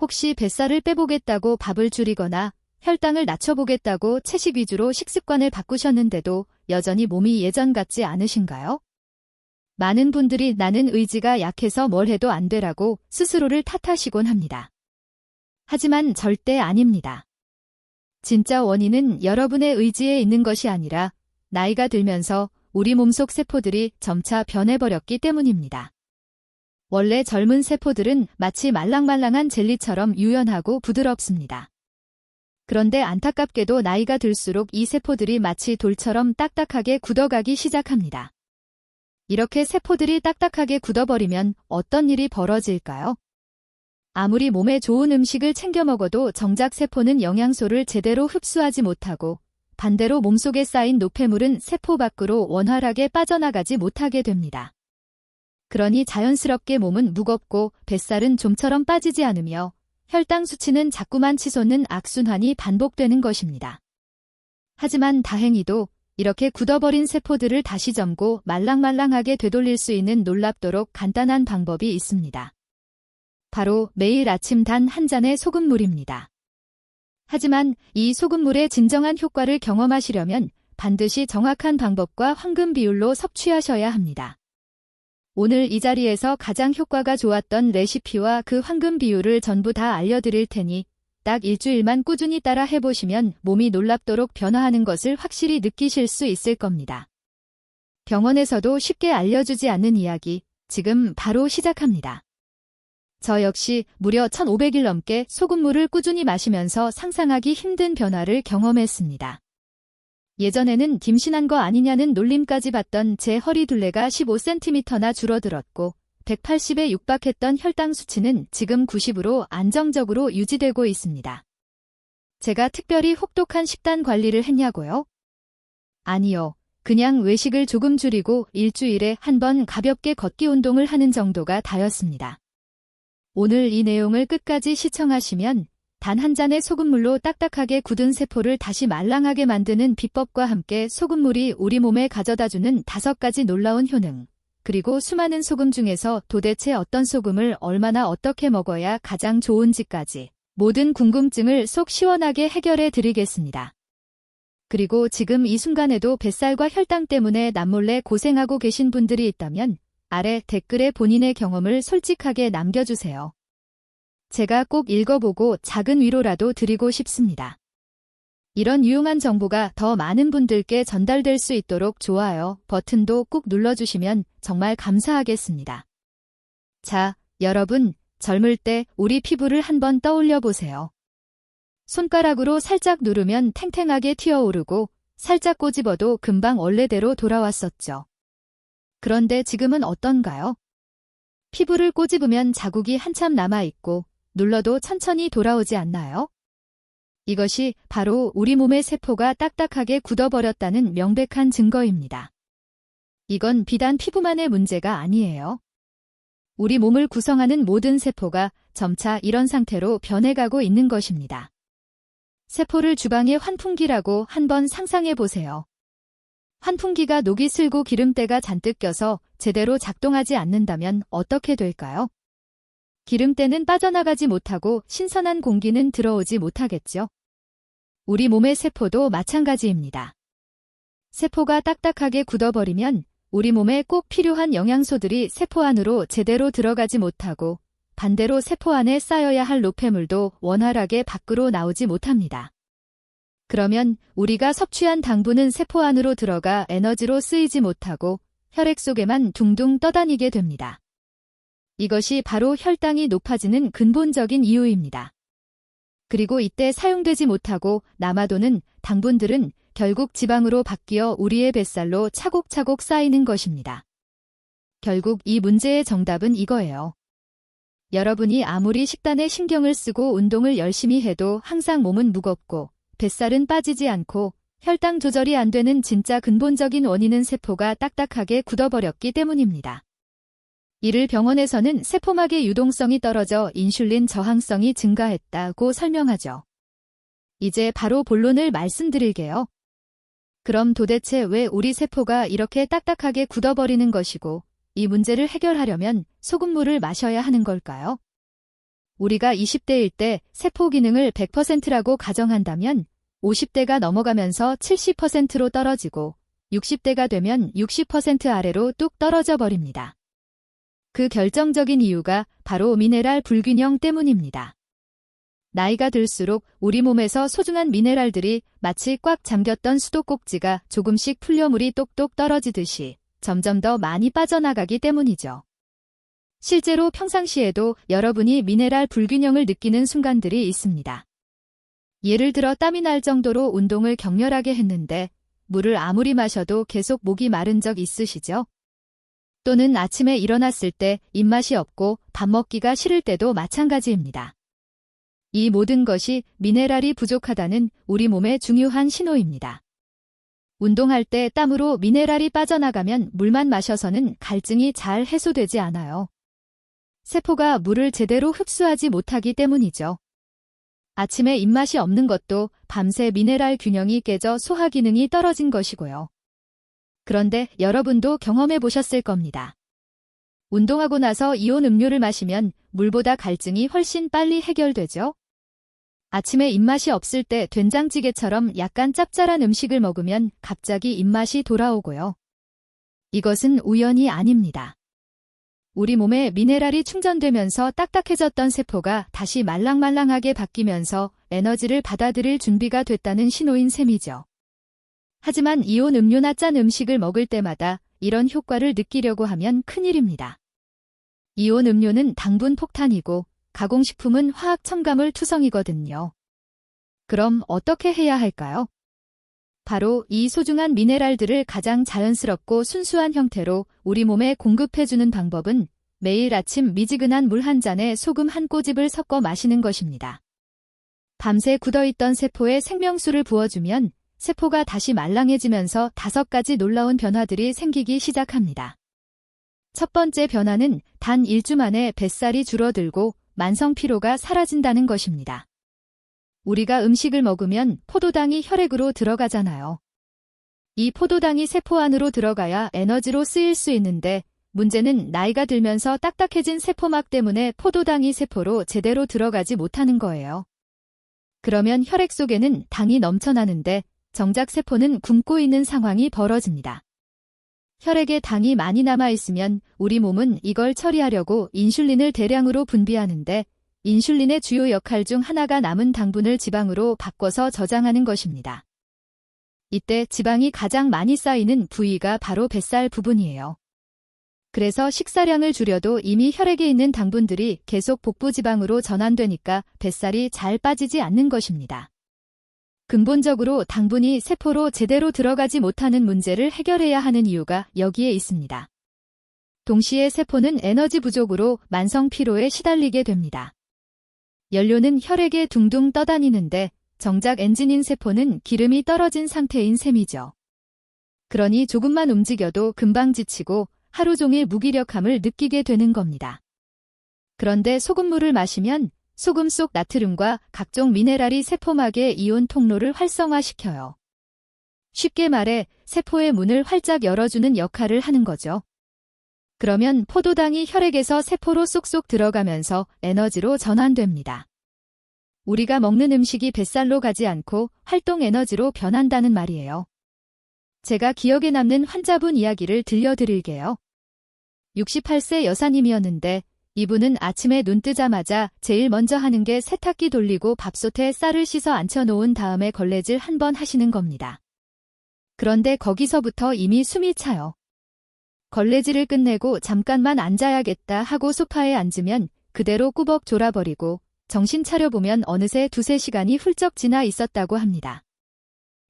혹시 뱃살을 빼보겠다고 밥을 줄이거나 혈당을 낮춰보겠다고 채식 위주로 식습관을 바꾸셨는데도 여전히 몸이 예전 같지 않으신가요? 많은 분들이 나는 의지가 약해서 뭘 해도 안 되라고 스스로를 탓하시곤 합니다. 하지만 절대 아닙니다. 진짜 원인은 여러분의 의지에 있는 것이 아니라 나이가 들면서 우리 몸속 세포들이 점차 변해버렸기 때문입니다. 원래 젊은 세포들은 마치 말랑말랑한 젤리처럼 유연하고 부드럽습니다. 그런데 안타깝게도 나이가 들수록 이 세포들이 마치 돌처럼 딱딱하게 굳어가기 시작합니다. 이렇게 세포들이 딱딱하게 굳어버리면 어떤 일이 벌어질까요? 아무리 몸에 좋은 음식을 챙겨 먹어도 정작 세포는 영양소를 제대로 흡수하지 못하고 반대로 몸속에 쌓인 노폐물은 세포 밖으로 원활하게 빠져나가지 못하게 됩니다. 그러니 자연스럽게 몸은 무겁고 뱃살은 좀처럼 빠지지 않으며 혈당 수치는 자꾸만 치솟는 악순환이 반복되는 것입니다. 하지만 다행히도 이렇게 굳어버린 세포들을 다시 젊고 말랑말랑하게 되돌릴 수 있는 놀랍도록 간단한 방법이 있습니다. 바로 매일 아침 단 한 잔의 소금물입니다. 하지만 이 소금물의 진정한 효과를 경험하시려면 반드시 정확한 방법과 황금 비율로 섭취하셔야 합니다. 오늘 이 자리에서 가장 효과가 좋았던 레시피와 그 황금 비율을 전부 다 알려드릴 테니 딱 일주일만 꾸준히 따라 해보시면 몸이 놀랍도록 변화하는 것을 확실히 느끼실 수 있을 겁니다. 병원에서도 쉽게 알려주지 않는 이야기, 지금 바로 시작합니다. 저 역시 무려 1500일 넘게 소금물을 꾸준히 마시면서 상상하기 힘든 변화를 경험했습니다. 예전에는 김신한 거 아니냐는 놀림까지 받던 제 허리 둘레가 15cm나 줄어들었고 180에 육박했던 혈당 수치는 지금 90으로 안정적으로 유지되고 있습니다. 제가 특별히 혹독한 식단 관리를 했냐고요? 아니요. 그냥 외식을 조금 줄이고 일주일에 한 번 가볍게 걷기 운동을 하는 정도가 다였습니다. 오늘 이 내용을 끝까지 시청하시면 단 한 잔의 소금물로 딱딱하게 굳은 세포를 다시 말랑하게 만드는 비법과 함께 소금물이 우리 몸에 가져다주는 5가지 놀라운 효능, 그리고 수많은 소금 중에서 도대체 어떤 소금을 얼마나 어떻게 먹어야 가장 좋은지까지 모든 궁금증을 속 시원하게 해결해 드리겠습니다. 그리고 지금 이 순간에도 뱃살과 혈당 때문에 남몰래 고생하고 계신 분들이 있다면 아래 댓글에 본인의 경험을 솔직하게 남겨주세요. 제가 꼭 읽어보고 작은 위로라도 드리고 싶습니다. 이런 유용한 정보가 더 많은 분들께 전달될 수 있도록 좋아요 버튼도 꾹 눌러주시면 정말 감사하겠습니다. 자, 여러분, 젊을 때 우리 피부를 한번 떠올려 보세요. 손가락으로 살짝 누르면 탱탱하게 튀어오르고 살짝 꼬집어도 금방 원래대로 돌아왔었죠. 그런데 지금은 어떤가요? 피부를 꼬집으면 자국이 한참 남아있고 눌러도 천천히 돌아오지 않나요? 이것이 바로 우리 몸의 세포가 딱딱하게 굳어버렸다는 명백한 증거입니다. 이건 비단 피부만의 문제가 아니에요. 우리 몸을 구성하는 모든 세포가 점차 이런 상태로 변해가고 있는 것입니다. 세포를 주방의 환풍기라고 한번 상상해 보세요. 환풍기가 녹이 슬고 기름때가 잔뜩 껴서 제대로 작동하지 않는다면 어떻게 될까요? 기름때는 빠져나가지 못하고 신선한 공기는 들어오지 못하겠죠. 우리 몸의 세포도 마찬가지입니다. 세포가 딱딱하게 굳어버리면 우리 몸에 꼭 필요한 영양소들이 세포 안으로 제대로 들어가지 못하고 반대로 세포 안에 쌓여야 할 노폐물도 원활하게 밖으로 나오지 못합니다. 그러면 우리가 섭취한 당분은 세포 안으로 들어가 에너지로 쓰이지 못하고 혈액 속에만 둥둥 떠다니게 됩니다. 이것이 바로 혈당이 높아지는 근본적인 이유입니다. 그리고 이때 사용되지 못하고 남아도는 당분들은 결국 지방으로 바뀌어 우리의 뱃살로 차곡차곡 쌓이는 것입니다. 결국 이 문제의 정답은 이거예요. 여러분이 아무리 식단에 신경을 쓰고 운동을 열심히 해도 항상 몸은 무겁고 뱃살은 빠지지 않고 혈당 조절이 안 되는 진짜 근본적인 원인은 세포가 딱딱하게 굳어버렸기 때문입니다. 이를 병원에서는 세포막의 유동성이 떨어져 인슐린 저항성이 증가했다고 설명하죠. 이제 바로 본론을 말씀드릴게요. 그럼 도대체 왜 우리 세포가 이렇게 딱딱하게 굳어버리는 것이고 이 문제를 해결하려면 소금물을 마셔야 하는 걸까요? 우리가 20대일 때 세포 기능을 100%라고 가정한다면 50대가 넘어가면서 70%로 떨어지고 60대가 되면 60% 아래로 뚝 떨어져 버립니다. 그 결정적인 이유가 바로 미네랄 불균형 때문입니다. 나이가 들수록 우리 몸에서 소중한 미네랄들이 마치 꽉 잠겼던 수도꼭지가 조금씩 풀려 물이 똑똑 떨어지듯이 점점 더 많이 빠져나가기 때문이죠. 실제로 평상시에도 여러분이 미네랄 불균형을 느끼는 순간들이 있습니다. 예를 들어 땀이 날 정도로 운동을 격렬하게 했는데 물을 아무리 마셔도 계속 목이 마른 적 있으시죠? 또는 아침에 일어났을 때 입맛이 없고 밥 먹기가 싫을 때도 마찬가지입니다. 이 모든 것이 미네랄이 부족하다는 우리 몸의 중요한 신호입니다. 운동할 때 땀으로 미네랄이 빠져나가면 물만 마셔서는 갈증이 잘 해소되지 않아요. 세포가 물을 제대로 흡수하지 못하기 때문이죠. 아침에 입맛이 없는 것도 밤새 미네랄 균형이 깨져 소화 기능이 떨어진 것이고요. 그런데 여러분도 경험해 보셨을 겁니다. 운동하고 나서 이온 음료를 마시면 물보다 갈증이 훨씬 빨리 해결되죠? 아침에 입맛이 없을 때 된장찌개처럼 약간 짭짤한 음식을 먹으면 갑자기 입맛이 돌아오고요. 이것은 우연이 아닙니다. 우리 몸에 미네랄이 충전되면서 딱딱해졌던 세포가 다시 말랑말랑하게 바뀌면서 에너지를 받아들일 준비가 됐다는 신호인 셈이죠. 하지만 이온 음료나 짠 음식을 먹을 때마다 이런 효과를 느끼려고 하면 큰일입니다. 이온 음료는 당분 폭탄이고 가공식품은 화학 첨가물 투성이거든요. 그럼 어떻게 해야 할까요? 바로 이 소중한 미네랄들을 가장 자연스럽고 순수한 형태로 우리 몸에 공급해주는 방법은 매일 아침 미지근한 물 한 잔에 소금 한 꼬집을 섞어 마시는 것입니다. 밤새 굳어있던 세포에 생명수를 부어주면 세포가 다시 말랑해지면서 5가지 놀라운 변화들이 생기기 시작합니다. 첫 번째 변화는 단 1주 만에 뱃살이 줄어들고 만성 피로가 사라진다는 것입니다. 우리가 음식을 먹으면 포도당이 혈액으로 들어가잖아요. 이 포도당이 세포 안으로 들어가야 에너지로 쓰일 수 있는데 문제는 나이가 들면서 딱딱해진 세포막 때문에 포도당이 세포로 제대로 들어가지 못하는 거예요. 그러면 혈액 속에는 당이 넘쳐나는데 정작 세포는 굶고 있는 상황이 벌어집니다. 혈액에 당이 많이 남아있으면 우리 몸은 이걸 처리하려고 인슐린을 대량으로 분비하는데 인슐린의 주요 역할 중 하나가 남은 당분을 지방으로 바꿔서 저장하는 것입니다. 이때 지방이 가장 많이 쌓이는 부위가 바로 뱃살 부분이에요. 그래서 식사량을 줄여도 이미 혈액에 있는 당분들이 계속 복부지방으로 전환되니까 뱃살이 잘 빠지지 않는 것입니다. 근본적으로 당분이 세포로 제대로 들어가지 못하는 문제를 해결해야 하는 이유가 여기에 있습니다. 동시에 세포는 에너지 부족으로 만성 피로에 시달리게 됩니다. 연료는 혈액에 둥둥 떠다니는데 정작 엔진인 세포는 기름이 떨어진 상태인 셈이죠. 그러니 조금만 움직여도 금방 지치고 하루 종일 무기력함을 느끼게 되는 겁니다. 그런데 소금물을 마시면 소금 속 나트륨과 각종 미네랄이 세포막의 이온 통로를 활성화시켜요. 쉽게 말해 세포의 문을 활짝 열어주는 역할을 하는 거죠. 그러면 포도당이 혈액에서 세포로 쏙쏙 들어가면서 에너지로 전환됩니다. 우리가 먹는 음식이 뱃살로 가지 않고 활동 에너지로 변한다는 말이에요. 제가 기억에 남는 환자분 이야기를 들려드릴게요. 68세 여사님이었는데 이분은 아침에 눈 뜨자마자 제일 먼저 하는 게 세탁기 돌리고 밥솥에 쌀을 씻어 앉혀놓은 다음에 걸레질 한 번 하시는 겁니다. 그런데 거기서부터 이미 숨이 차요. 걸레질을 끝내고 잠깐만 앉아야겠다 하고 소파에 앉으면 그대로 꾸벅 졸아버리고 정신 차려보면 어느새 2~3시간이 훌쩍 지나 있었다고 합니다.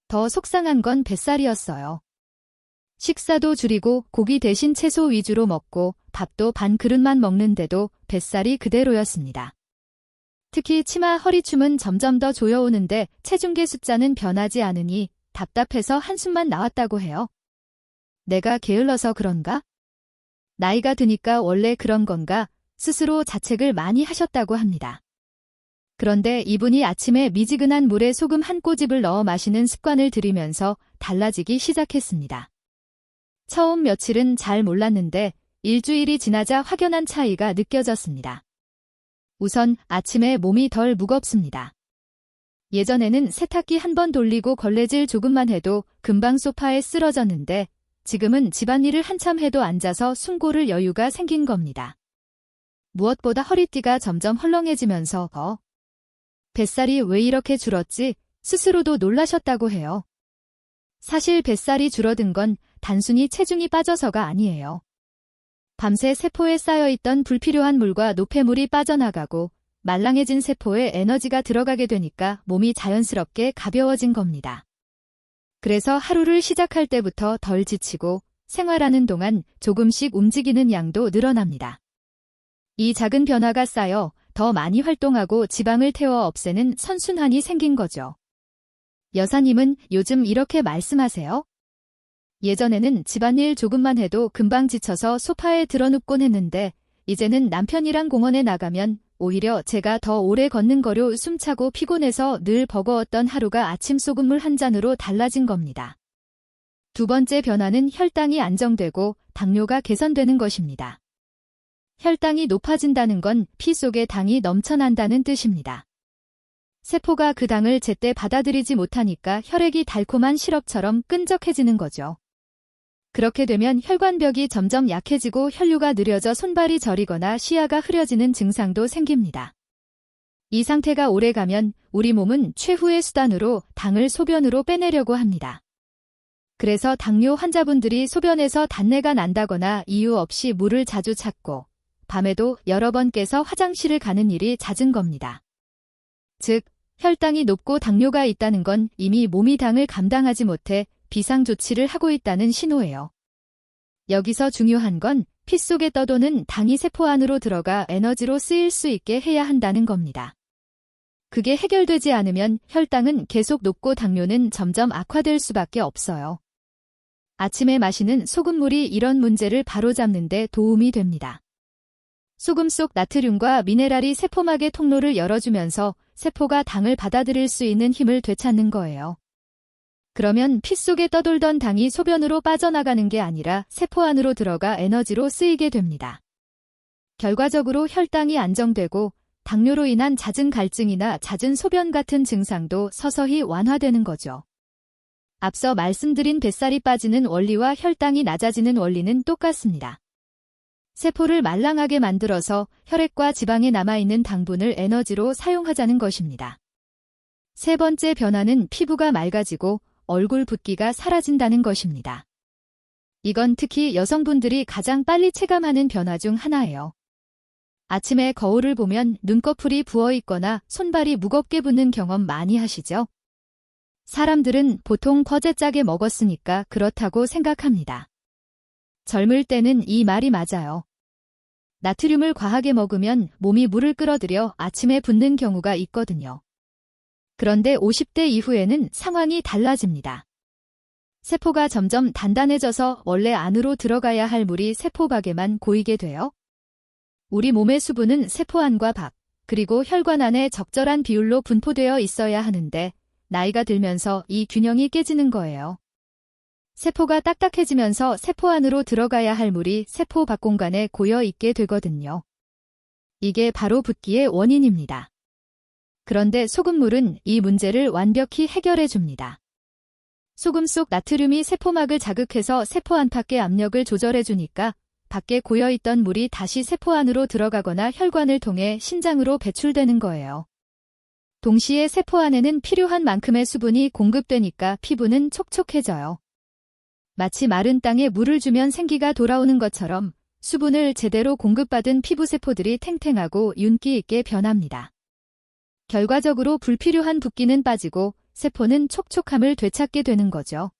더 속상한 건 뱃살이었어요. 식사도 줄이고 고기 대신 채소 위주로 먹고 밥도 반 그릇만 먹는데도 뱃살이 그대로였습니다. 특히 치마 허리춤은 점점 더 조여오는데 체중계 숫자는 변하지 않으니 답답해서 한숨만 나왔다고 해요. 내가 게을러서 그런가? 나이가 드니까 원래 그런 건가? 스스로 자책을 많이 하셨다고 합니다. 그런데 이분이 아침에 미지근한 물에 소금 한 꼬집을 넣어 마시는 습관을 들이면서 달라지기 시작했습니다. 처음 며칠은 잘 몰랐는데 일주일이 지나자 확연한 차이가 느껴졌습니다. 우선 아침에 몸이 덜 무겁습니다. 예전에는 세탁기 한 번 돌리고 걸레질 조금만 해도 금방 소파에 쓰러졌는데 지금은 집안일을 한참 해도 앉아서 숨 고를 여유가 생긴 겁니다. 무엇보다 허리띠가 점점 헐렁해지면서 뱃살이 왜 이렇게 줄었지 스스로도 놀라셨다고 해요. 사실 뱃살이 줄어든 건 단순히 체중이 빠져서가 아니에요. 밤새 세포에 쌓여있던 불필요한 물과 노폐물이 빠져나가고 말랑해진 세포에 에너지가 들어가게 되니까 몸이 자연스럽게 가벼워진 겁니다. 그래서 하루를 시작할 때부터 덜 지치고 생활하는 동안 조금씩 움직이는 양도 늘어납니다. 이 작은 변화가 쌓여 더 많이 활동하고 지방을 태워 없애는 선순환이 생긴 거죠. 여사님은 요즘 이렇게 말씀하세요? 예전에는 집안일 조금만 해도 금방 지쳐서 소파에 드러눕곤 했는데 이제는 남편이랑 공원에 나가면 오히려 제가 더 오래 걷는 거로 숨차고 피곤해서 늘 버거웠던 하루가 아침 소금물 한 잔으로 달라진 겁니다. 두 번째 변화는 혈당이 안정되고 당뇨가 개선되는 것입니다. 혈당이 높아진다는 건 피 속에 당이 넘쳐난다는 뜻입니다. 세포가 그 당을 제때 받아들이지 못하니까 혈액이 달콤한 시럽처럼 끈적해지는 거죠. 그렇게 되면 혈관벽이 점점 약해지고 혈류가 느려져 손발이 저리거나 시야가 흐려지는 증상도 생깁니다. 이 상태가 오래가면 우리 몸은 최후의 수단으로 당을 소변으로 빼내려고 합니다. 그래서 당뇨 환자분들이 소변에서 단내가 난다거나 이유 없이 물을 자주 찾고 밤에도 여러 번 깨서 화장실을 가는 일이 잦은 겁니다. 즉, 혈당이 높고 당뇨가 있다는 건 이미 몸이 당을 감당하지 못해 비상조치를 하고 있다는 신호예요. 여기서 중요한 건 피 속에 떠도는 당이 세포 안으로 들어가 에너지로 쓰일 수 있게 해야 한다는 겁니다. 그게 해결되지 않으면 혈당은 계속 높고 당뇨는 점점 악화될 수밖에 없어요. 아침에 마시는 소금물이 이런 문제를 바로잡는 데 도움이 됩니다. 소금 속 나트륨과 미네랄이 세포막의 통로를 열어주면서 세포가 당을 받아들일 수 있는 힘을 되찾는 거예요. 그러면 피 속에 떠돌던 당이 소변으로 빠져나가는 게 아니라 세포 안으로 들어가 에너지로 쓰이게 됩니다. 결과적으로 혈당이 안정되고 당뇨로 인한 잦은 갈증이나 잦은 소변 같은 증상도 서서히 완화되는 거죠. 앞서 말씀드린 뱃살이 빠지는 원리와 혈당이 낮아지는 원리는 똑같습니다. 세포를 말랑하게 만들어서 혈액과 지방에 남아있는 당분을 에너지로 사용하자는 것입니다. 세 번째 변화는 피부가 맑아지고 얼굴 붓기가 사라진다는 것입니다. 이건 특히 여성분들이 가장 빨리 체감하는 변화 중 하나예요. 아침에 거울을 보면 눈꺼풀이 부어있거나 손발이 무겁게 붓는 경험 많이 하시죠? 사람들은 보통 퍼제 짜게 먹었으니까 그렇다고 생각합니다. 젊을 때는 이 말이 맞아요. 나트륨을 과하게 먹으면 몸이 물을 끌어들여 아침에 붓는 경우가 있거든요. 그런데 50대 이후에는 상황이 달라집니다. 세포가 점점 단단해져서 원래 안으로 들어가야 할 물이 세포박에만 고이게 돼요. 우리 몸의 수분은 세포 안과 밖, 그리고 혈관 안에 적절한 비율로 분포되어 있어야 하는데 나이가 들면서 이 균형이 깨지는 거예요. 세포가 딱딱해지면서 세포 안으로 들어가야 할 물이 세포 밖 공간에 고여 있게 되거든요. 이게 바로 붓기의 원인입니다. 그런데 소금물은 이 문제를 완벽히 해결해 줍니다. 소금 속 나트륨이 세포막을 자극해서 세포 안팎의 압력을 조절해 주니까 밖에 고여있던 물이 다시 세포 안으로 들어가거나 혈관을 통해 신장으로 배출되는 거예요. 동시에 세포 안에는 필요한 만큼의 수분이 공급되니까 피부는 촉촉해져요. 마치 마른 땅에 물을 주면 생기가 돌아오는 것처럼 수분을 제대로 공급받은 피부세포들이 탱탱하고 윤기 있게 변합니다. 결과적으로 불필요한 붓기는 빠지고 세포는 촉촉함을 되찾게 되는 거죠.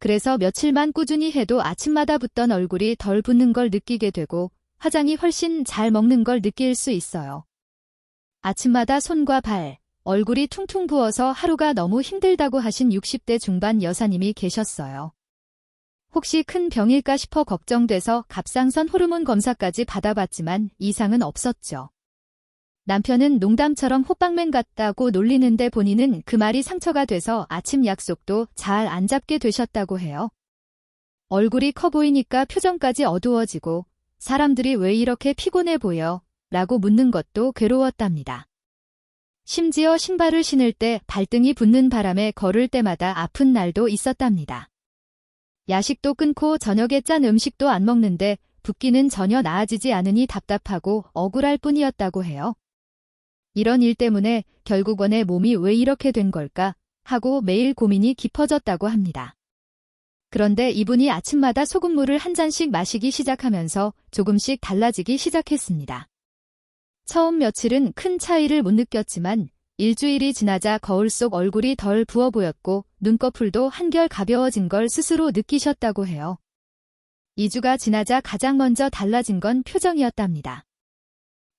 그래서 며칠만 꾸준히 해도 아침마다 붓던 얼굴이 덜 붓는 걸 느끼게 되고 화장이 훨씬 잘 먹는 걸 느낄 수 있어요. 아침마다 손과 발, 얼굴이 퉁퉁 부어서 하루가 너무 힘들다고 하신 60대 중반 여사님이 계셨어요. 혹시 큰 병일까 싶어 걱정돼서 갑상선 호르몬 검사까지 받아봤지만 이상은 없었죠. 남편은 농담처럼 호빵맨 같다고 놀리는데 본인은 그 말이 상처가 돼서 아침 약속도 잘 안 잡게 되셨다고 해요. 얼굴이 커 보이니까 표정까지 어두워지고 사람들이 왜 이렇게 피곤해 보여? 라고 묻는 것도 괴로웠답니다. 심지어 신발을 신을 때 발등이 붓는 바람에 걸을 때마다 아픈 날도 있었답니다. 야식도 끊고 저녁에 짠 음식도 안 먹는데 붓기는 전혀 나아지지 않으니 답답하고 억울할 뿐이었다고 해요. 이런 일 때문에 결국원의 몸이 왜 이렇게 된 걸까 하고 매일 고민이 깊어졌다고 합니다. 그런데 이분이 아침마다 소금물을 한 잔씩 마시기 시작하면서 조금씩 달라지기 시작했습니다. 처음 며칠은 큰 차이를 못 느꼈지만 일주일이 지나자 거울 속 얼굴이 덜 부어 보였고 눈꺼풀도 한결 가벼워진 걸 스스로 느끼셨다고 해요. 2주가 지나자 가장 먼저 달라진 건 표정이었답니다.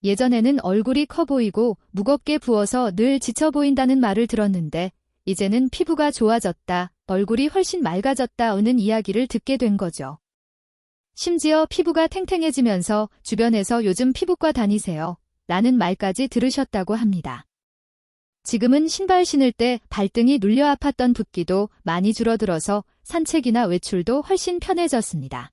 예전에는 얼굴이 커 보이고 무겁게 부어서 늘 지쳐 보인다는 말을 들었는데 이제는 피부가 좋아졌다, 얼굴이 훨씬 맑아졌다는 이야기를 듣게 된 거죠. 심지어 피부가 탱탱해지면서 주변에서 요즘 피부과 다니세요 라는 말까지 들으셨다고 합니다. 지금은 신발 신을 때 발등이 눌려 아팠던 붓기도 많이 줄어들어서 산책이나 외출도 훨씬 편해졌습니다.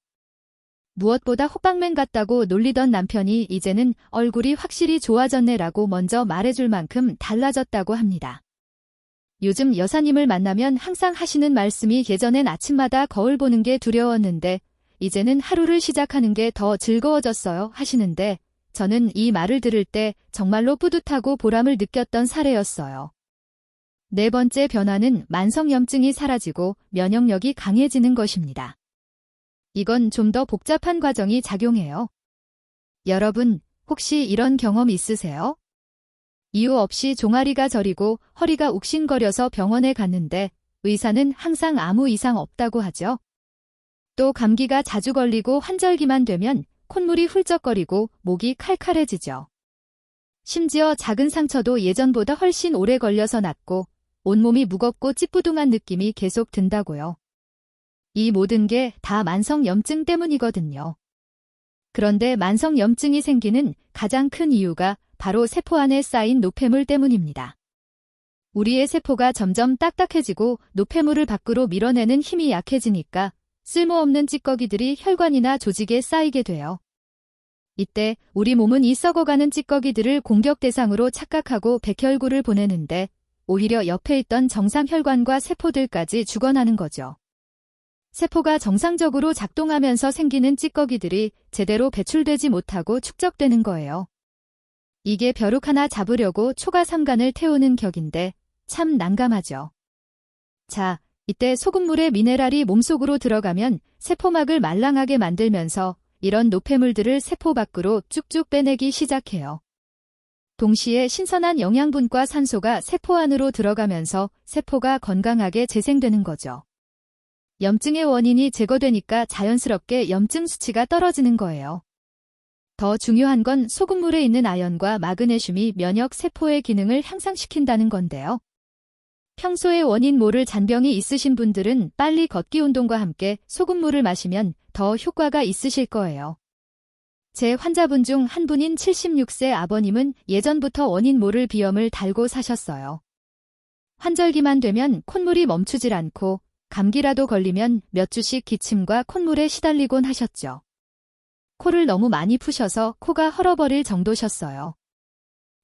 무엇보다 호빵맨 같다고 놀리던 남편이 이제는 얼굴이 확실히 좋아졌네라고 먼저 말해줄 만큼 달라졌다고 합니다. 요즘 여사님을 만나면 항상 하시는 말씀이 예전엔 아침마다 거울 보는 게 두려웠는데 이제는 하루를 시작하는 게 더 즐거워졌어요 하시는데 저는 이 말을 들을 때 정말로 뿌듯하고 보람을 느꼈던 사례였어요. 네 번째 변화는 만성염증이 사라지고 면역력이 강해지는 것입니다. 이건 좀 더 복잡한 과정이 작용해요. 여러분, 혹시 이런 경험 있으세요? 이유 없이 종아리가 저리고 허리가 욱신거려서 병원에 갔는데 의사는 항상 아무 이상 없다고 하죠. 또 감기가 자주 걸리고 환절기만 되면 콧물이 훌쩍거리고 목이 칼칼해지죠. 심지어 작은 상처도 예전보다 훨씬 오래 걸려서 낫고 온몸이 무겁고 찌뿌둥한 느낌이 계속 든다고요. 이 모든 게 다 만성염증 때문이거든요. 그런데 만성염증이 생기는 가장 큰 이유가 바로 세포 안에 쌓인 노폐물 때문입니다. 우리의 세포가 점점 딱딱해지고 노폐물을 밖으로 밀어내는 힘이 약해지니까 쓸모없는 찌꺼기들이 혈관이나 조직에 쌓이게 돼요. 이때 우리 몸은 이 썩어가는 찌꺼기들을 공격 대상으로 착각하고 백혈구를 보내는데 오히려 옆에 있던 정상 혈관과 세포들까지 죽어나는 거죠. 세포가 정상적으로 작동하면서 생기는 찌꺼기들이 제대로 배출되지 못하고 축적되는 거예요. 이게 벼룩 하나 잡으려고 초가 삼간을 태우는 격인데 참 난감하죠. 자, 이때 소금물에 미네랄이 몸속으로 들어가면 세포막을 말랑하게 만들면서 이런 노폐물들을 세포 밖으로 쭉쭉 빼내기 시작해요. 동시에 신선한 영양분과 산소가 세포 안으로 들어가면서 세포가 건강하게 재생되는 거죠. 염증의 원인이 제거되니까 자연스럽게 염증 수치가 떨어지는 거예요. 더 중요한 건 소금물에 있는 아연과 마그네슘이 면역 세포의 기능을 향상시킨다는 건데요. 평소에 원인 모를 잔병이 있으신 분들은 빨리 걷기 운동과 함께 소금물을 마시면 더 효과가 있으실 거예요. 제 환자분 중 한 분인 76세 아버님은 예전부터 원인 모를 비염을 달고 사셨어요. 환절기만 되면 콧물이 멈추질 않고 감기라도 걸리면 몇 주씩 기침과 콧물에 시달리곤 하셨죠. 코를 너무 많이 푸셔서 코가 헐어버릴 정도셨어요.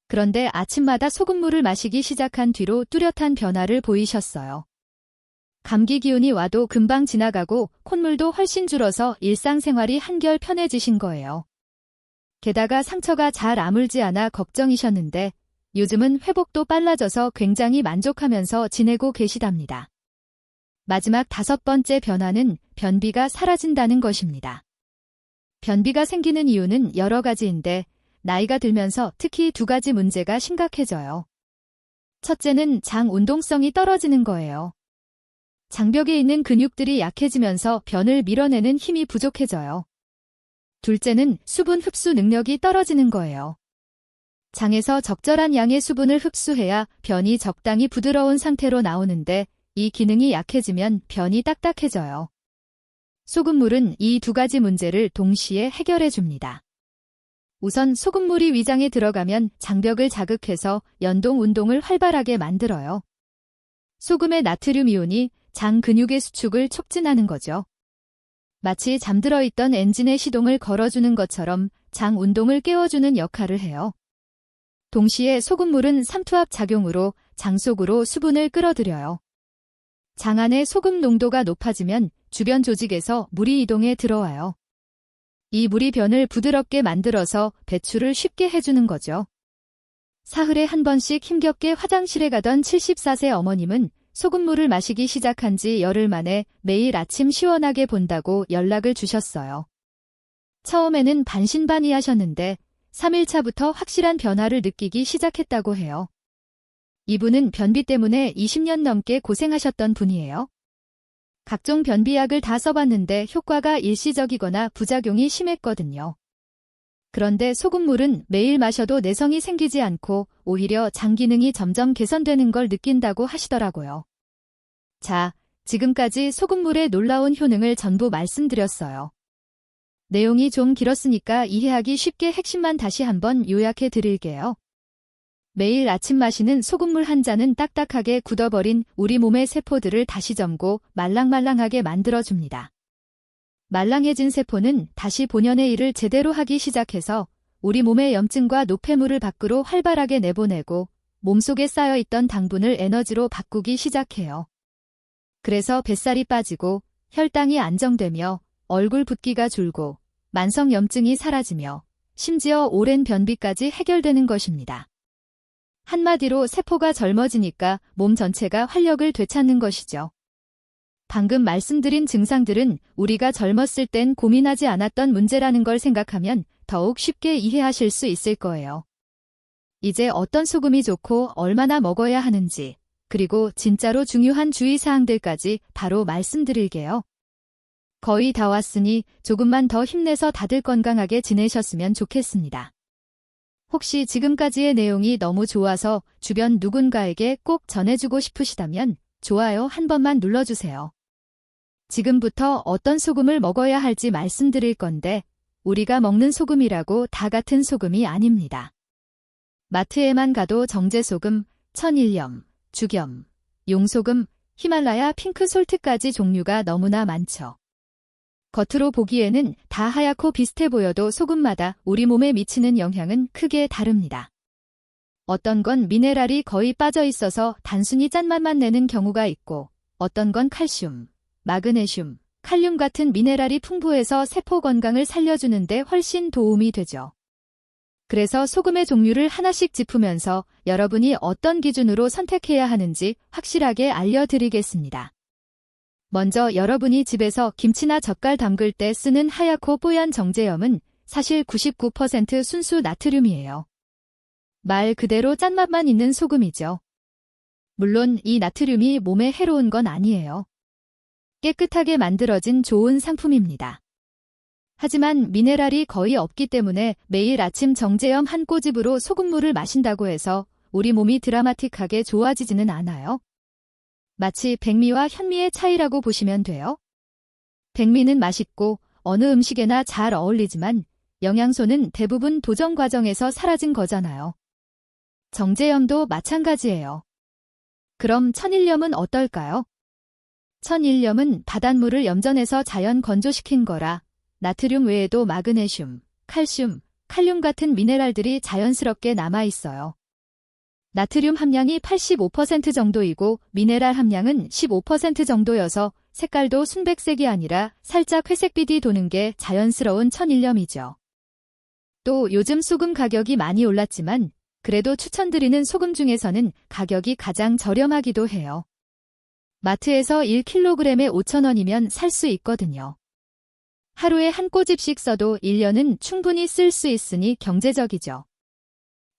그런데 아침마다 소금물을 마시기 시작한 뒤로 뚜렷한 변화를 보이셨어요. 감기 기운이 와도 금방 지나가고 콧물도 훨씬 줄어서 일상생활이 한결 편해지신 거예요. 게다가 상처가 잘 아물지 않아 걱정이셨는데 요즘은 회복도 빨라져서 굉장히 만족하면서 지내고 계시답니다. 마지막 5번째 변화는 변비가 사라진다는 것입니다. 변비가 생기는 이유는 여러 가지인데 나이가 들면서 특히 2가지 문제가 심각해져요. 첫째는 장 운동성이 떨어지는 거예요. 장벽에 있는 근육들이 약해지면서 변을 밀어내는 힘이 부족해져요. 둘째는 수분 흡수 능력이 떨어지는 거예요. 장에서 적절한 양의 수분을 흡수해야 변이 적당히 부드러운 상태로 나오는데 이 기능이 약해지면 변이 딱딱해져요. 소금물은 이 2가지 문제를 동시에 해결해 줍니다. 우선 소금물이 위장에 들어가면 장벽을 자극해서 연동 운동을 활발하게 만들어요. 소금의 나트륨 이온이 장 근육의 수축을 촉진하는 거죠. 마치 잠들어 있던 엔진의 시동을 걸어주는 것처럼 장 운동을 깨워주는 역할을 해요. 동시에 소금물은 삼투압 작용으로 장 속으로 수분을 끌어들여요. 장 안의 소금 농도가 높아지면 주변 조직에서 물이 이동해 들어와요. 이 물이 변을 부드럽게 만들어서 배출을 쉽게 해주는 거죠. 사흘에 한 번씩 힘겹게 화장실에 가던 74세 어머님은 소금물을 마시기 시작한 지 열흘 만에 매일 아침 시원하게 본다고 연락을 주셨어요. 처음에는 반신반의하셨는데 3일차부터 확실한 변화를 느끼기 시작했다고 해요. 이분은 변비 때문에 20년 넘게 고생하셨던 분이에요. 각종 변비약을 다 써봤는데 효과가 일시적이거나 부작용이 심했거든요. 그런데 소금물은 매일 마셔도 내성이 생기지 않고 오히려 장 기능이 점점 개선되는 걸 느낀다고 하시더라고요. 자, 지금까지 소금물의 놀라운 효능을 전부 말씀드렸어요. 내용이 좀 길었으니까 이해하기 쉽게 핵심만 다시 한번 요약해 드릴게요. 매일 아침 마시는 소금물 한 잔은 딱딱하게 굳어버린 우리 몸의 세포들을 다시 젊고 말랑말랑하게 만들어줍니다. 말랑해진 세포는 다시 본연의 일을 제대로 하기 시작해서 우리 몸의 염증과 노폐물을 밖으로 활발하게 내보내고 몸속에 쌓여있던 당분을 에너지로 바꾸기 시작해요. 그래서 뱃살이 빠지고 혈당이 안정되며 얼굴 붓기가 줄고 만성 염증이 사라지며 심지어 오랜 변비까지 해결되는 것입니다. 한마디로 세포가 젊어지니까 몸 전체가 활력을 되찾는 것이죠. 방금 말씀드린 증상들은 우리가 젊었을 땐 고민하지 않았던 문제라는 걸 생각하면 더욱 쉽게 이해하실 수 있을 거예요. 이제 어떤 소금이 좋고 얼마나 먹어야 하는지, 그리고 진짜로 중요한 주의사항들까지 바로 말씀드릴게요. 거의 다 왔으니 조금만 더 힘내서 다들 건강하게 지내셨으면 좋겠습니다. 혹시 지금까지의 내용이 너무 좋아서 주변 누군가에게 꼭 전해주고 싶으시다면 좋아요 한 번만 눌러주세요. 지금부터 어떤 소금을 먹어야 할지 말씀드릴 건데 우리가 먹는 소금이라고 다 같은 소금이 아닙니다. 마트에만 가도 정제소금, 천일염, 죽염, 용소금, 히말라야 핑크솔트까지 종류가 너무나 많죠. 겉으로 보기에는 다 하얗고 비슷해 보여도 소금마다 우리 몸에 미치는 영향은 크게 다릅니다. 어떤 건 미네랄이 거의 빠져 있어서 단순히 짠맛만 내는 경우가 있고 어떤 건 칼슘, 마그네슘, 칼륨 같은 미네랄이 풍부해서 세포 건강을 살려주는데 훨씬 도움이 되죠. 그래서 소금의 종류를 하나씩 짚으면서 여러분이 어떤 기준으로 선택해야 하는지 확실하게 알려드리겠습니다. 먼저 여러분이 집에서 김치나 젓갈 담글 때 쓰는 하얗고 뽀얀 정제염은 사실 99% 순수 나트륨이에요. 말 그대로 짠맛만 있는 소금이죠. 물론 이 나트륨이 몸에 해로운 건 아니에요. 깨끗하게 만들어진 좋은 상품입니다. 하지만 미네랄이 거의 없기 때문에 매일 아침 정제염 한 꼬집으로 소금물을 마신다고 해서 우리 몸이 드라마틱하게 좋아지지는 않아요. 마치 백미와 현미의 차이라고 보시면 돼요. 백미는 맛있고 어느 음식에나 잘 어울리지만 영양소는 대부분 도정 과정에서 사라진 거잖아요. 정제염도 마찬가지예요. 그럼 천일염은 어떨까요? 천일염은 바닷물을 염전해서 자연 건조시킨 거라 나트륨 외에도 마그네슘, 칼슘, 칼륨 같은 미네랄들이 자연스럽게 남아있어요. 나트륨 함량이 85% 정도이고 미네랄 함량은 15% 정도여서 색깔도 순백색이 아니라 살짝 회색빛이 도는 게 자연스러운 천일염이죠. 또 요즘 소금 가격이 많이 올랐지만 그래도 추천드리는 소금 중에서는 가격이 가장 저렴하기도 해요. 마트에서 1kg에 5,000원이면 살 수 있거든요. 하루에 한 꼬집씩 써도 1년은 충분히 쓸 수 있으니 경제적이죠.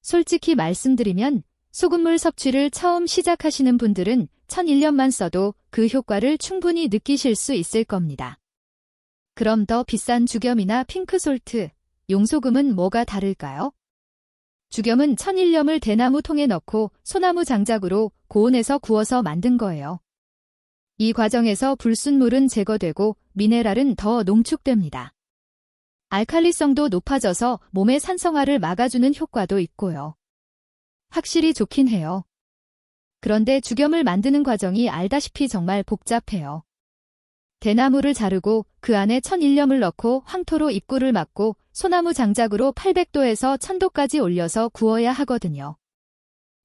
솔직히 말씀드리면 소금물 섭취를 처음 시작하시는 분들은 천일염만 써도 그 효과를 충분히 느끼실 수 있을 겁니다. 그럼 더 비싼 죽염이나 핑크솔트, 용소금은 뭐가 다를까요? 죽염은 천일염을 대나무 통에 넣고 소나무 장작으로 고온에서 구워서 만든 거예요. 이 과정에서 불순물은 제거되고 미네랄은 더 농축됩니다. 알칼리성도 높아져서 몸의 산성화를 막아주는 효과도 있고요. 확실히 좋긴 해요. 그런데 죽염을 만드는 과정이 알다시피 정말 복잡해요. 대나무를 자르고 그 안에 천일염을 넣고 황토로 입구를 막고 소나무 장작으로 800도에서 1000도까지 올려서 구워야 하거든요.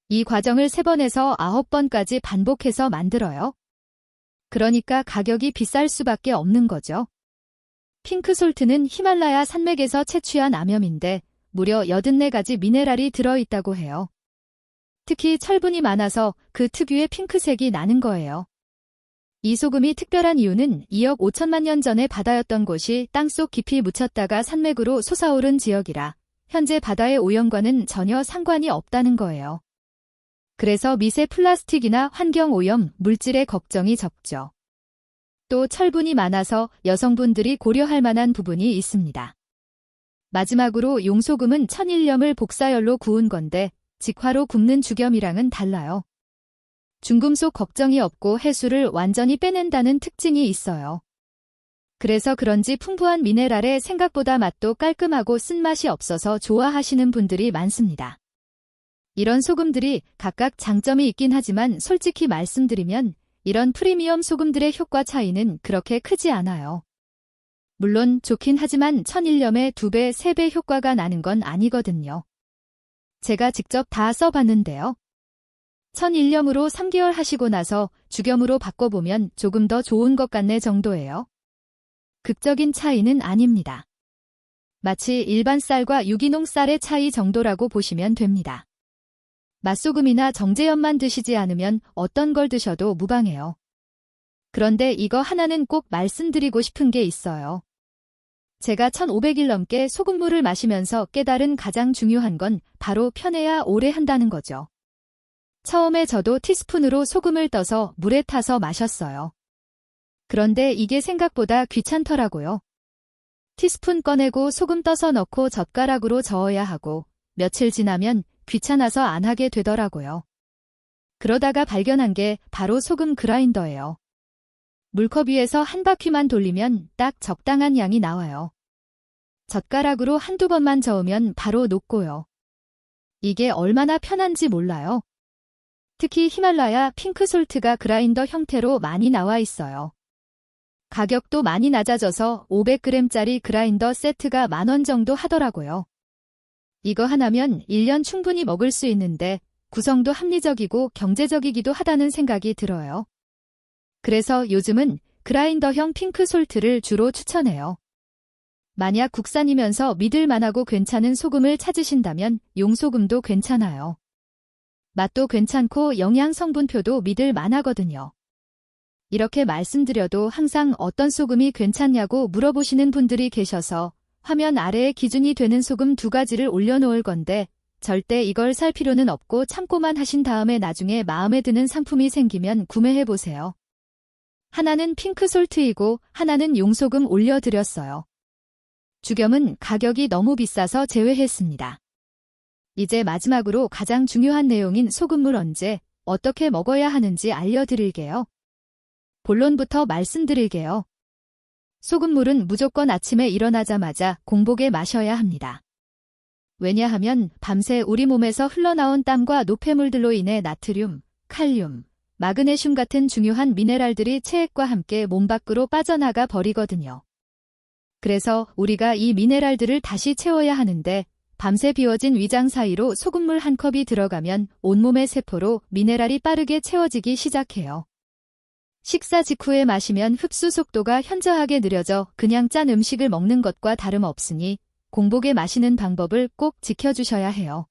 이 과정을 3번에서 9번까지 반복해서 만들어요. 그러니까 가격이 비쌀 수밖에 없는 거죠. 핑크솔트는 히말라야 산맥에서 채취한 암염인데 무려 84가지 미네랄이 들어있다고 해요. 특히 철분이 많아서 그 특유의 핑크색이 나는 거예요. 이 소금이 특별한 이유는 2억 5천만 년 전에 바다였던 곳이 땅속 깊이 묻혔다가 산맥으로 솟아오른 지역이라 현재 바다의 오염과는 전혀 상관이 없다는 거예요. 그래서 미세 플라스틱이나 환경오염, 물질의 걱정이 적죠. 또 철분이 많아서 여성분들이 고려할 만한 부분이 있습니다. 마지막으로 용소금은 천일염을 복사열로 구운 건데 직화로 굽는 죽염이랑은 달라요. 중금속 걱정이 없고 해수를 완전히 빼낸다는 특징이 있어요. 그래서 그런지 풍부한 미네랄에 생각보다 맛도 깔끔하고 쓴맛이 없어서 좋아하시는 분들이 많습니다. 이런 소금들이 각각 장점이 있긴 하지만 솔직히 말씀드리면 이런 프리미엄 소금들의 효과 차이는 그렇게 크지 않아요. 물론 좋긴 하지만 천일염의 2배, 3배 효과가 나는 건 아니거든요. 제가 직접 다 써봤는데요. 천일염으로 3개월 하시고 나서 죽염으로 바꿔보면 조금 더 좋은 것 같네 정도예요. 극적인 차이는 아닙니다. 마치 일반 쌀과 유기농 쌀의 차이 정도라고 보시면 됩니다. 맛소금이나 정제염만 드시지 않으면 어떤 걸 드셔도 무방해요. 그런데 이거 하나는 꼭 말씀드리고 싶은 게 있어요. 제가 1500일 넘게 소금물을 마시면서 깨달은 가장 중요한 건 바로 편해야 오래 한다는 거죠. 처음에 저도 티스푼으로 소금을 떠서 물에 타서 마셨어요. 그런데 이게 생각보다 귀찮더라고요. 티스푼 꺼내고 소금 떠서 넣고 젓가락으로 저어야 하고 며칠 지나면 귀찮아서 안 하게 되더라고요. 그러다가 발견한 게 바로 소금 그라인더예요. 물컵 위에서 한 바퀴만 돌리면 딱 적당한 양이 나와요. 젓가락으로 한두 번만 저으면 바로 녹고요. 이게 얼마나 편한지 몰라요. 특히 히말라야 핑크솔트가 그라인더 형태로 많이 나와 있어요. 가격도 많이 낮아져서 500g짜리 그라인더 세트가 10,000원 정도 하더라고요. 이거 하나면 1년 충분히 먹을 수 있는데 구성도 합리적이고 경제적이기도 하다는 생각이 들어요. 그래서 요즘은 그라인더형 핑크솔트를 주로 추천해요. 만약 국산이면서 믿을만하고 괜찮은 소금을 찾으신다면 용소금도 괜찮아요. 맛도 괜찮고 영양 성분표도 믿을 만하거든요. 이렇게 말씀드려도 항상 어떤 소금이 괜찮냐고 물어보시는 분들이 계셔서 화면 아래에 기준이 되는 소금 2가지를 올려놓을 건데 절대 이걸 살 필요는 없고 참고만 하신 다음에 나중에 마음에 드는 상품이 생기면 구매해보세요. 하나는 핑크솔트이고 하나는 용소금 올려드렸어요. 죽염은 가격이 너무 비싸서 제외했습니다. 이제 마지막으로 가장 중요한 내용인 소금물 언제, 어떻게 먹어야 하는지 알려드릴게요. 본론부터 말씀드릴게요. 소금물은 무조건 아침에 일어나자마자 공복에 마셔야 합니다. 왜냐하면 밤새 우리 몸에서 흘러나온 땀과 노폐물들로 인해 나트륨, 칼륨, 마그네슘 같은 중요한 미네랄들이 체액과 함께 몸 밖으로 빠져나가 버리거든요. 그래서 우리가 이 미네랄들을 다시 채워야 하는데 밤새 비워진 위장 사이로 소금물 한 컵이 들어가면 온몸의 세포로 미네랄이 빠르게 채워지기 시작해요. 식사 직후에 마시면 흡수 속도가 현저하게 느려져 그냥 짠 음식을 먹는 것과 다름없으니 공복에 마시는 방법을 꼭 지켜주셔야 해요.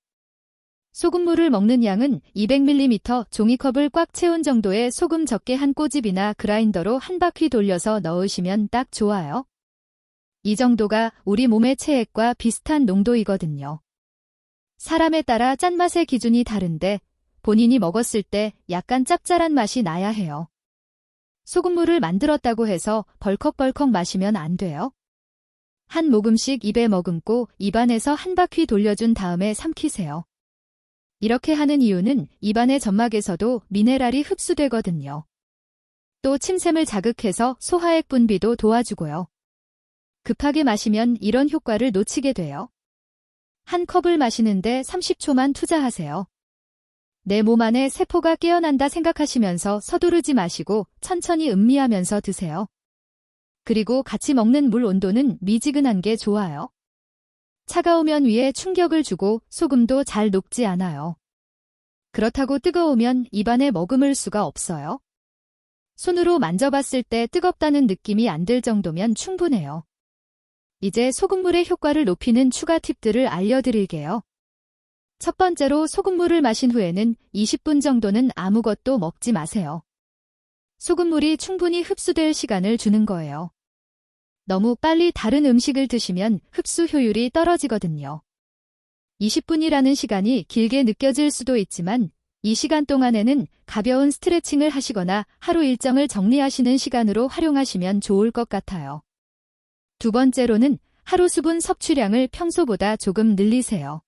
소금물을 먹는 양은 200ml 종이컵을 꽉 채운 정도의 소금 적게 한 꼬집이나 그라인더로 한 바퀴 돌려서 넣으시면 딱 좋아요. 이 정도가 우리 몸의 체액과 비슷한 농도이거든요. 사람에 따라 짠맛의 기준이 다른데 본인이 먹었을 때 약간 짭짤한 맛이 나야 해요. 소금물을 만들었다고 해서 벌컥벌컥 마시면 안 돼요. 한 모금씩 입에 머금고 입안에서 한 바퀴 돌려준 다음에 삼키세요. 이렇게 하는 이유는 입안의 점막에서도 미네랄이 흡수되거든요. 또 침샘을 자극해서 소화액 분비도 도와주고요. 급하게 마시면 이런 효과를 놓치게 돼요. 한 컵을 마시는데 30초만 투자하세요. 내 몸 안에 세포가 깨어난다 생각하시면서 서두르지 마시고 천천히 음미하면서 드세요. 그리고 같이 먹는 물 온도는 미지근한 게 좋아요. 차가우면 위에 충격을 주고 소금도 잘 녹지 않아요. 그렇다고 뜨거우면 입안에 머금을 수가 없어요. 손으로 만져봤을 때 뜨겁다는 느낌이 안 들 정도면 충분해요. 이제 소금물의 효과를 높이는 추가 팁들을 알려드릴게요. 첫 번째로 소금물을 마신 후에는 20분 정도는 아무것도 먹지 마세요. 소금물이 충분히 흡수될 시간을 주는 거예요. 너무 빨리 다른 음식을 드시면 흡수 효율이 떨어지거든요. 20분이라는 시간이 길게 느껴질 수도 있지만 이 시간 동안에는 가벼운 스트레칭을 하시거나 하루 일정을 정리하시는 시간으로 활용하시면 좋을 것 같아요. 두 번째로는 하루 수분 섭취량을 평소보다 조금 늘리세요.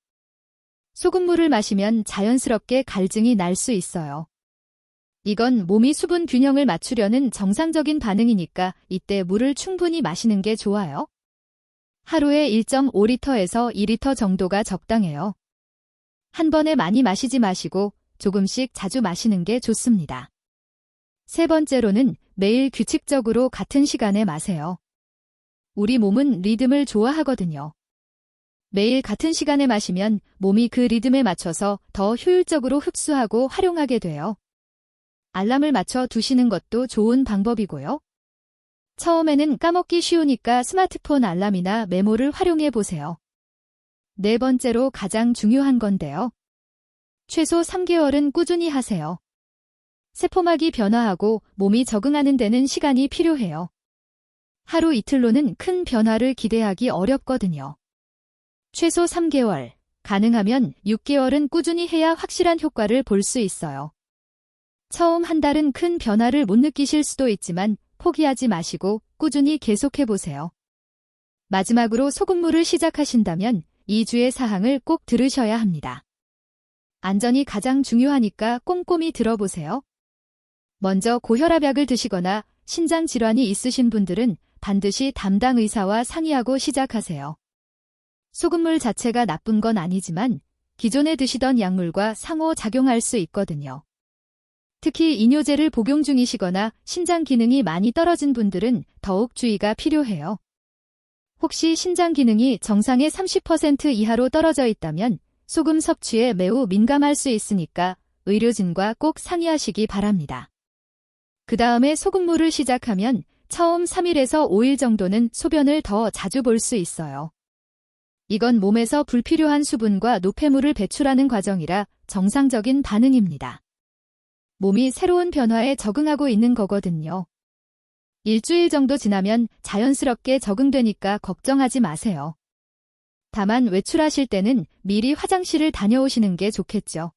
소금물을 마시면 자연스럽게 갈증이 날 수 있어요. 이건 몸이 수분 균형을 맞추려는 정상적인 반응이니까 이때 물을 충분히 마시는 게 좋아요. 하루에 1.5리터에서 2리터 정도가 적당해요. 한 번에 많이 마시지 마시고 조금씩 자주 마시는 게 좋습니다. 세 번째로는 매일 규칙적으로 같은 시간에 마세요. 우리 몸은 리듬을 좋아하거든요. 매일 같은 시간에 마시면 몸이 그 리듬에 맞춰서 더 효율적으로 흡수하고 활용하게 돼요. 알람을 맞춰 두시는 것도 좋은 방법이고요. 처음에는 까먹기 쉬우니까 스마트폰 알람이나 메모를 활용해 보세요. 네 번째로 가장 중요한 건데요. 최소 3개월은 꾸준히 하세요. 세포막이 변화하고 몸이 적응하는 데는 시간이 필요해요. 하루 이틀로는 큰 변화를 기대하기 어렵거든요. 최소 3개월, 가능하면 6개월은 꾸준히 해야 확실한 효과를 볼 수 있어요. 처음 한 달은 큰 변화를 못 느끼실 수도 있지만 포기하지 마시고 꾸준히 계속해보세요. 마지막으로 소금물을 시작하신다면 2주의 사항을 꼭 들으셔야 합니다. 안전이 가장 중요하니까 꼼꼼히 들어보세요. 먼저 고혈압약을 드시거나 신장 질환이 있으신 분들은 반드시 담당 의사와 상의하고 시작하세요. 소금물 자체가 나쁜 건 아니지만 기존에 드시던 약물과 상호작용할 수 있거든요. 특히 이뇨제를 복용 중이시거나 신장 기능이 많이 떨어진 분들은 더욱 주의가 필요해요. 혹시 신장 기능이 정상의 30% 이하로 떨어져 있다면 소금 섭취에 매우 민감할 수 있으니까 의료진과 꼭 상의하시기 바랍니다. 그 다음에 소금물을 시작하면 처음 3일에서 5일 정도는 소변을 더 자주 볼 수 있어요. 이건 몸에서 불필요한 수분과 노폐물을 배출하는 과정이라 정상적인 반응입니다. 몸이 새로운 변화에 적응하고 있는 거거든요. 일주일 정도 지나면 자연스럽게 적응되니까 걱정하지 마세요. 다만 외출하실 때는 미리 화장실을 다녀오시는 게 좋겠죠.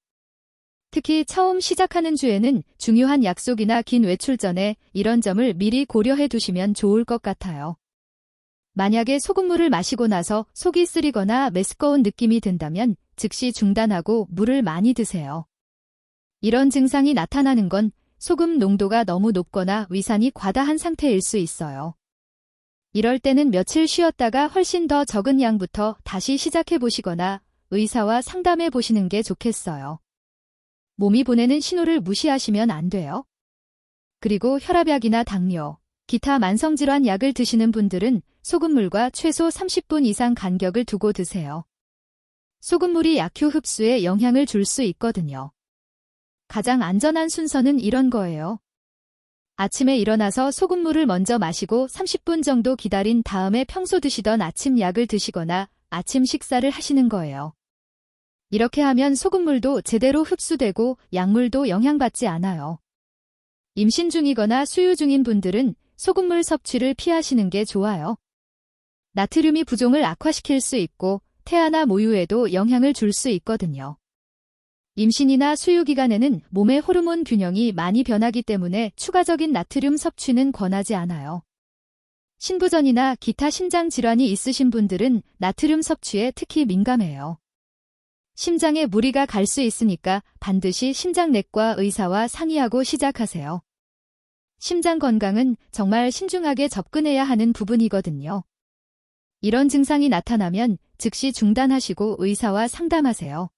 특히 처음 시작하는 주에는 중요한 약속이나 긴 외출 전에 이런 점을 미리 고려해 두시면 좋을 것 같아요. 만약에 소금물을 마시고 나서 속이 쓰리거나 메스꺼운 느낌이 든다면 즉시 중단하고 물을 많이 드세요. 이런 증상이 나타나는 건 소금 농도가 너무 높거나 위산이 과다한 상태일 수 있어요. 이럴 때는 며칠 쉬었다가 훨씬 더 적은 양부터 다시 시작해 보시거나 의사와 상담해 보시는 게 좋겠어요. 몸이 보내는 신호를 무시하시면 안 돼요. 그리고 혈압약이나 당뇨, 기타 만성질환 약을 드시는 분들은 소금물과 최소 30분 이상 간격을 두고 드세요. 소금물이 약효 흡수에 영향을 줄 수 있거든요. 가장 안전한 순서는 이런 거예요. 아침에 일어나서 소금물을 먼저 마시고 30분 정도 기다린 다음에 평소 드시던 아침 약을 드시거나 아침 식사를 하시는 거예요. 이렇게 하면 소금물도 제대로 흡수되고 약물도 영향받지 않아요. 임신 중이거나 수유 중인 분들은 소금물 섭취를 피하시는 게 좋아요. 나트륨이 부종을 악화시킬 수 있고 태아나 모유에도 영향을 줄 수 있거든요. 임신이나 수유 기간에는 몸의 호르몬 균형이 많이 변하기 때문에 추가적인 나트륨 섭취는 권하지 않아요. 신부전이나 기타 신장 질환이 있으신 분들은 나트륨 섭취에 특히 민감해요. 심장에 무리가 갈 수 있으니까 반드시 심장내과 의사와 상의하고 시작하세요. 심장 건강은 정말 신중하게 접근해야 하는 부분이거든요. 이런 증상이 나타나면 즉시 중단하시고 의사와 상담하세요.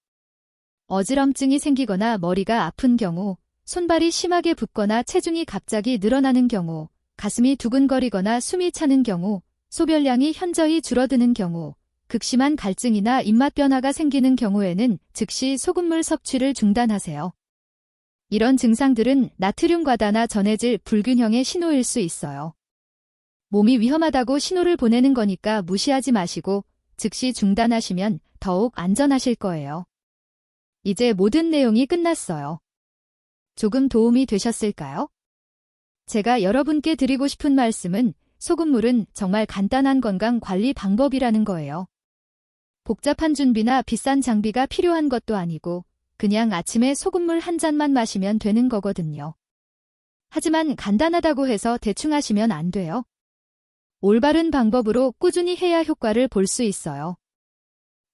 어지럼증이 생기거나 머리가 아픈 경우, 손발이 심하게 붓거나 체중이 갑자기 늘어나는 경우, 가슴이 두근거리거나 숨이 차는 경우, 소변량이 현저히 줄어드는 경우, 극심한 갈증이나 입맛 변화가 생기는 경우에는 즉시 소금물 섭취를 중단하세요. 이런 증상들은 나트륨 과다나 전해질 불균형의 신호일 수 있어요. 몸이 위험하다고 신호를 보내는 거니까 무시하지 마시고 즉시 중단하시면 더욱 안전하실 거예요. 이제 모든 내용이 끝났어요. 조금 도움이 되셨을까요? 제가 여러분께 드리고 싶은 말씀은 소금물은 정말 간단한 건강 관리 방법이라는 거예요. 복잡한 준비나 비싼 장비가 필요한 것도 아니고 그냥 아침에 소금물 한 잔만 마시면 되는 거거든요. 하지만 간단하다고 해서 대충 하시면 안 돼요. 올바른 방법으로 꾸준히 해야 효과를 볼 수 있어요.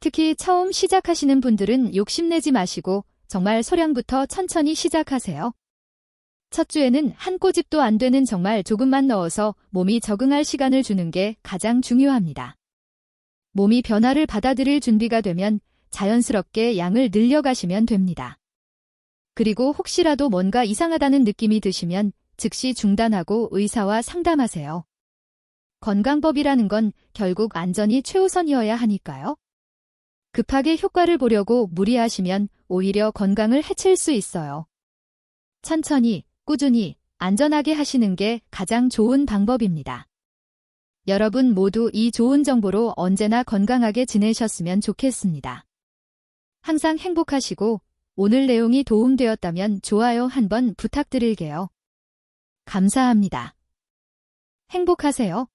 특히 처음 시작하시는 분들은 욕심내지 마시고 정말 소량부터 천천히 시작하세요. 첫 주에는 한 꼬집도 안 되는 정말 조금만 넣어서 몸이 적응할 시간을 주는 게 가장 중요합니다. 몸이 변화를 받아들일 준비가 되면 자연스럽게 양을 늘려가시면 됩니다. 그리고 혹시라도 뭔가 이상하다는 느낌이 드시면 즉시 중단하고 의사와 상담하세요. 건강법이라는 건 결국 안전이 최우선이어야 하니까요. 급하게 효과를 보려고 무리하시면 오히려 건강을 해칠 수 있어요. 천천히, 꾸준히, 안전하게 하시는 게 가장 좋은 방법입니다. 여러분 모두 이 좋은 정보로 언제나 건강하게 지내셨으면 좋겠습니다. 항상 행복하시고 오늘 내용이 도움되었다면 좋아요 한번 부탁드릴게요. 감사합니다. 행복하세요.